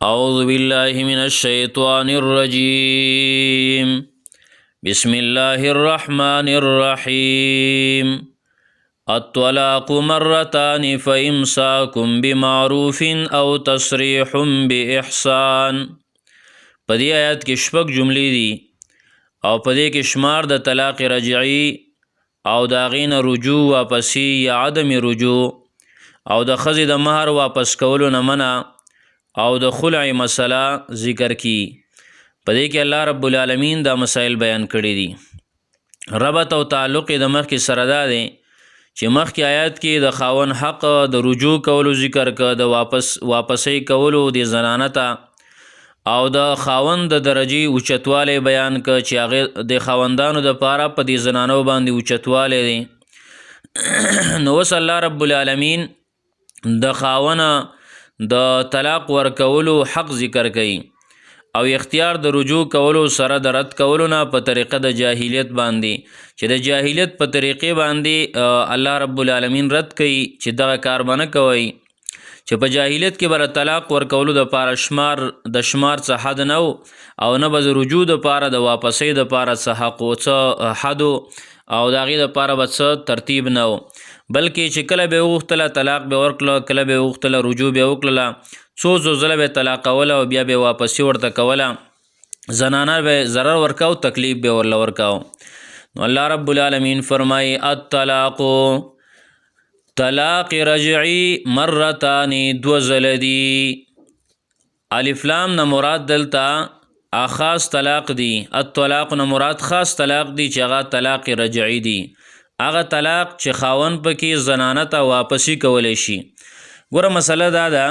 أعوذ بالله من الشيطان الرجيم بسم الله الرحمن الرحيم الطلاق مرتان فإمساكم بمعروف أو تصريح بإحسان. په دې آیات کې شپږ جملې دي او په دې کې شمار د طلاق رجعي او د هغې نه رجوع واپسي یا عدم رجوع او د ښځې د مهر واپس کولو نه منع او د خلع مسله ذکر کی. په دې کې الله رب العالمین دا مسائل بیان کړي دي. ربط او تعلق د مخکې سره دا دی چې مخکې آیات کې د خاوند حق د رجوع کولو ذکر که د واپسی کولو د زنانه ته او د خاوند د درجې اوچتوالی بیان که چې هغې د خاوندانو دپاره په دې زنانو باندې اوچتوالی دی. نو اوس الله رب العالمین د خاونه د طلاق ورکولو حق ذکر کوي او اختیار د رجوع کولو سره د رد کولو نه په طریقه د جاهلیت باندې چې د جاهلیت په طریقې باندې الله رب العالمین رد کوي چې دغه کار به نه کوئ چې په جاهلیت کې به طلاق ورکولو دپاره شمار څه حد نه او نه به د رجوع دپاره د واپسۍ دپاره څه حق و څه حد او د هغې دپاره به څه ترتیب نه و، بلکې چې کله به وغوښتله طلاق به ورکړله، کله به وغوښتله رجوع به وکړله، څو ځله به طلاقوله او بیا به واپسي ورته کوله، زنانه به ضرر ورکاو، تکلیف به ورله ورکاو. نو الله رب العالمین فرمایي الطلاق طلاق رجعي مرتان دو ځله دي. الف لام نه مراد دلته خاص طلاق دی، الطلاق نه مراد خاص طلاق دی چې هغه طلاق رجعي دی، هغه طلاق چې خاوند پکې زنانه ته واپسی کولی شي. ګوره مسله دا ده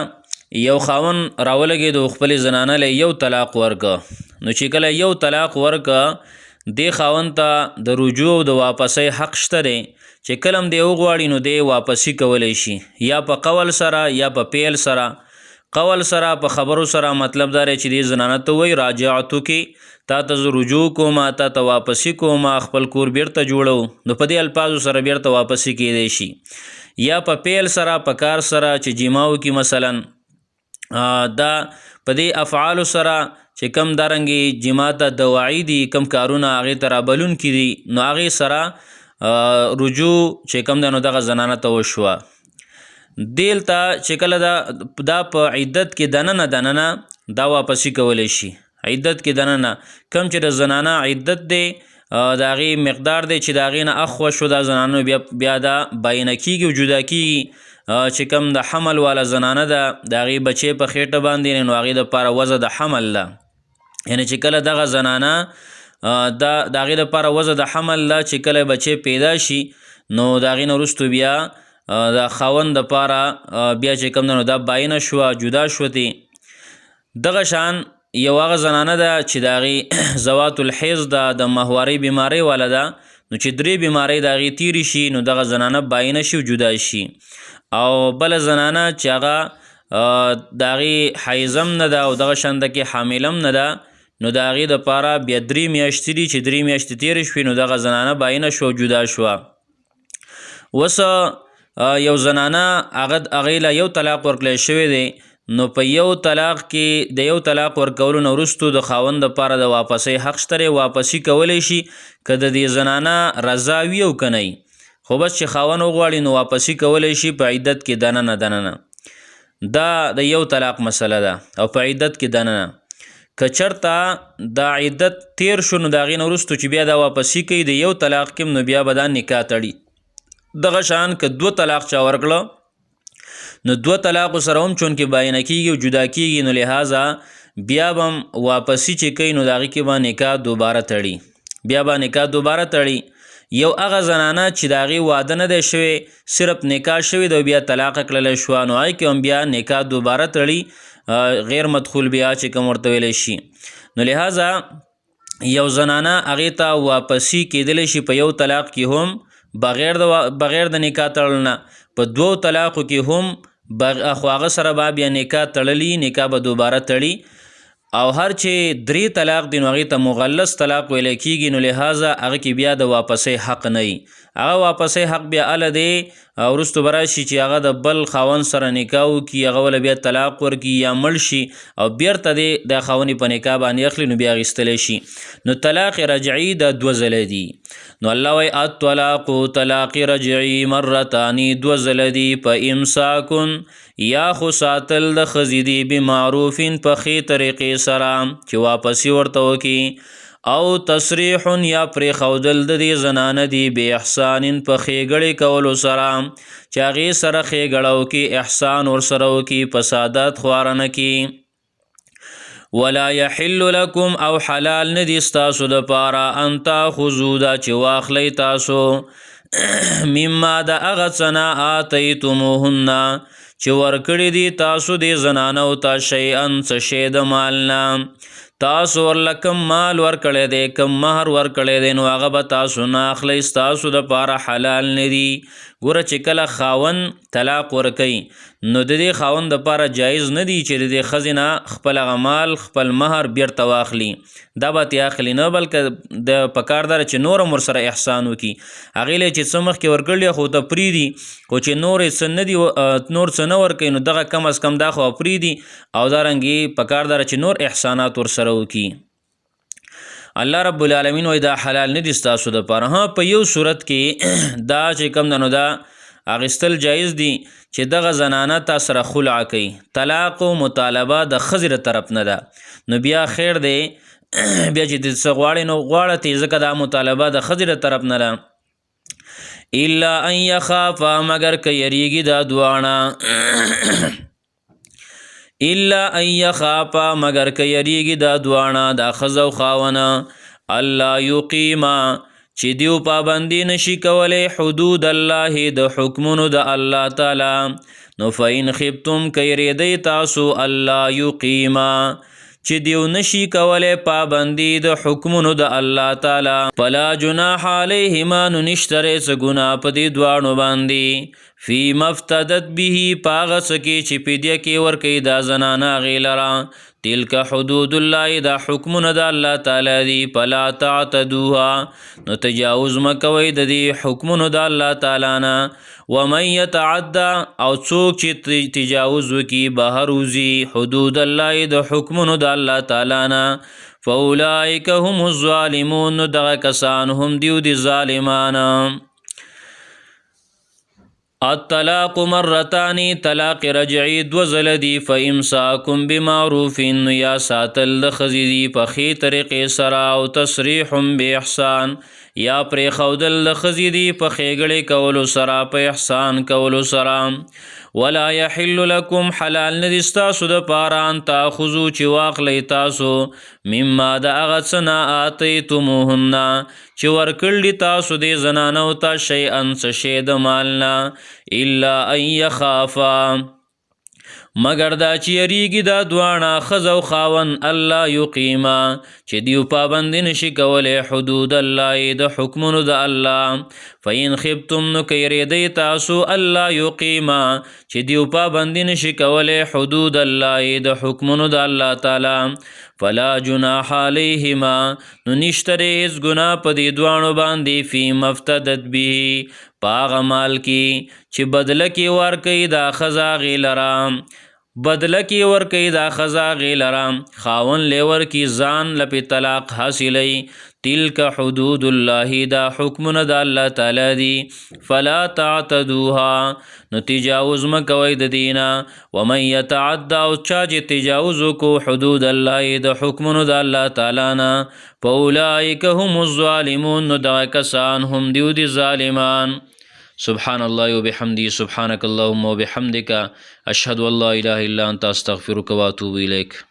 یو خاوند راولګېد د خپلې زنانه له یو طلاق ورکه، نو چې کله یو طلاق ورکه دې خاوند ته د رجوع او د واپسی حق شته دی چې کله هم دی وغواړي نو دی واپسی کولی شي، یا په قول سره یا په پیل سره. قول سره په خبرو سره مطلب دا چې دې زنانه ته وایي راجعتو کې تا ته زه رجوع کوم، تا ته واپسی کوم، خپل کور بیرته جوړو، نو په دې الفاظو سره بیرته واپسی کیدی شي. یا په پیل سره په کار سره چې جماو کې مثلا دا په دې افعالو سره چې کم دارنګې جما ته دواعي دي، کم کارونه هغې ته رابلون کې دي، نو هغې سره رجوع چې کم ده نو دغه زنانه ته وشوه. دلته چې کله دا په عدت کې دننه دا واپسی کولی شي. عدت کې دننه کم چې د زنانه عدت دی د هغې مقدار دی چې د هغې نه اخوا شو دا زنانه بیا دا باینه کېږي او جدا کېږي. چې کم د حمل والا زنانه ده د هغې بچی په خېټه باندې نو هغې دپاره وضع د حمل ده، یعنی چې کله دغه زنانه د هغې دپاره وضع د حمل ده چې کله بچی پیدا شي نو د هغې نه وروستو بیا د خاوند دپاره بیا چې کوم ده نو دا باینه شوه، جدا شوتې. دغه شان یو هغه زنانه ده چې د هغې ذوات الحیض ده، د ماهوارۍ بیمارۍ والا ده، نو چې 3 بیمارۍ د هغې تیرې شي نو دغه زنانه باینه شي او جدا شي. او بله زنانه چې هغه د هغې حیضم نه ده او دغه شان ده کې حاملم نه ده نو د هغې دپاره بیا 3 میاشتې دي چې 3 میاشتې تیرې شوې نو دغه زنانه باینه شوه او جدا شوه. اوس یو زنانه هغې له یو طلاق ورکړی شوی دی، نو په یو طلاق کې د یو طلاق ورکولو نه وروستو د خاوند دپاره د واپسی حق شته دی، واپسی کولی شي که د دې زنانه رضا وي او که نه وي، خو بس چې خاوند وغواړي نو واپسی کولی شي په عدت کې دننه. دا د یو طلاق مسله ده او په عدت کې دننه. که چېرته دا عدت تیر شو نو د هغې نه وروستو چې بیا دا واپسی کوي د یو طلاق کې نو بیا به دا نکاح تړي. دغه شان که 2 طلاق چا ورکړه نو 2 طلاقو سره هم چون کې باینه کېږي او جدا کېږي نو لحاظه بیا به هم واپسی چې کوي نو د هغې کې به نکاح دوباره تړي، بیا به نکاح دوباره تړي. یو هغه زنانه چې د هغې واده نه دی شوی، صرف نکاح شوی دی بیا طلاق کړلی شوه نو هغې کې هم بیا نکاح دوباره تړي، غیر مدخول بیا چې کوم ورته ویلی شي. نو لحاظه یو زنانه هغې ته واپسی کېدلی شي په یو طلاق کې هم بغیر د نکاح تړل نه، په 2 طلاقو کې هم خو هغه سره به بیا نکاح تړلی، نکاح به دوباره تړي. او هر چې 3 طلاق دي نو هغې ته مغلظ طلاق ویلی کېږي، نو لہذا هغه کې بیا د واپسۍ حق نه وي. هغه واپسۍ حق بیا هله دی وروستو به راشي چې هغه د بل خاوند سره نکاح وکړي، هغه وله بیا طلاق ورکړي یا مړ شي او بیرته دی د خاوندې په نکاح باندې اخلي، نو بیا اخیستلی شي. نو طلاق رجعي د 2 ځله دي. نو الله وایي الطلاق طلاق رجعي مرتان 2 ځله دي، په امساکن یا خو ساتل د ښځې دي بمعروفین په ښې طریقې سره چې واپسې ورته وکړي، او تصریح یا پرېښودل د دې زنانه دي بې احسان په ښېګړې کولو سره چې هغې سره ښېګړه وکړي، احسان ورسره وکړي، فسادات خواره نه کړي. ولا یحل لکم او حلال نه دي ستاسو دپاره ان تاخذو دا چې واخلی تاسو مما د هغه څه نه آتیتموهن چې ورکړي دي تاسو دې زنانو ته شیئا څه شی د مال نه، تاسو ورله کم مال ورکړی دی، کم مهر ورکړی دی، نو هغه به تاسو نه اخلی، ستاسو دپاره حلال نه دي. ګوره چې کله خاوند طلاق ورکوي نو د دې خاوند دپاره جایز نه دي چې د دې ښځې نه خپل هغه مال خپل مهر بیرته واخلي، دا به ترې اخلي نه، بلکې د پکار ده چې نور هم ورسره احسان وکړي. هغې له چې څه مخکې ورکړي خو ته پرېږدي، خو چې نور یې څه نه دي نور څه نه ورکوي نو دغه کم از کم دا خو پرېږدي، او دارنګې پکار ده چې نور احسانات ورسره وکړي. الله رب العالمین وایي دا حلال نه دي ستاسو دپاره. ها په یو صورت کې دا چې کوم ده نو دا اخیستل جایز دي چې دغه زنانه تا سره خلع کوي، طلاق و مطالبه د ښځې د طرف نه ده، نو بیا خیر دی بیا چې د څه غواړې نو غواړه تی، ځکه دا مطالبه د ښځې د طرف نه ده. الا ان یخافا مگر که یریږي دا دواړه الا ان یخافا مگر که یریږي دا دواړه دا ښځه او خاونه الله یقیما چې دیو پابندي نشي کولی حدود الله د حکمونو د الله تعالی، نو فین خفتم که یریدی تاسو الله یقیما چې دیو نشي کولی پابندي د حکمونو د الله تعالی، فلا جناح علیهما نو نشته څه ګناه په دې دواړو باندې، فی مفتدت به پاغه څه کې چې فدیه کې ورکوي دا زنانه هغې لره، تلک حدود الله دا حکمونه د الله تعالی دي، فلا تعتدوها نو تجاوز مکوئ د دې حکمونو د الله تعالی نه. ومن یتعدى او څوک چې تجاوز وکړي بهر وځي حدود الله د حکمونو د الله تعالی نه، فاولئک هم الظالمون نو دغه کسان هم دیو دي ظالمان. الطلاق مرتان طلاق رجعي 2 ځله دي، فامساکم بمعروف یا ساتل د ښځې دي په ښې طریقې سره، او تصریح باحسان یا پرېښودل د ښځې دي په ښېګړې کولو سره، په احسان کولو سره. ولا یحل لکم حلال نه دي ستاسو دپاره ان تاخذو چې واخلی تاسو مما د هغه څه نه آتیتموهن چې ورکړي تاسو دې زنانو ته شیئا څه شی د مال نه، الا ان یخافا مگر دا چې یریږي دا دواړه ښځه او خاوند الله یقیما چې دیو پابندي نشي کولی حدود الله د حکمونو د الله، فین خفتم نو که یریدی تاسو الله یقیما چې دیو پابندي نشي کولی حدود الله د حکمونو د الله تعالی، فلا جناح علیهما نو نشته هیڅ ګناه په دې دواړو باندې، فی مفتدت به په هغه مال کې چې بدله کې ورکوي دا ښځه هغې لره، بدله کې ورکوي دا ښځه هغې لره، خاوند لی ورکي ځان لپې طلاق حاصلی، تلک حدود الله دا حکمونه د الله تعالی دي، فلا تعتدوها نو تجاوز مکوئ د دینا. ومن یتعد او چا چې تجاوز وکړو حدود الله د حکمونو د الله تعالی نه، فاولئک هم الظالمون نو دغه کسان هم دیو دي ظالمان. سبحان الله وبحمده سبحانك اللهم وبحمدك أشهد أن لا إله إلا أنت أستغفرك وأتوب إليك.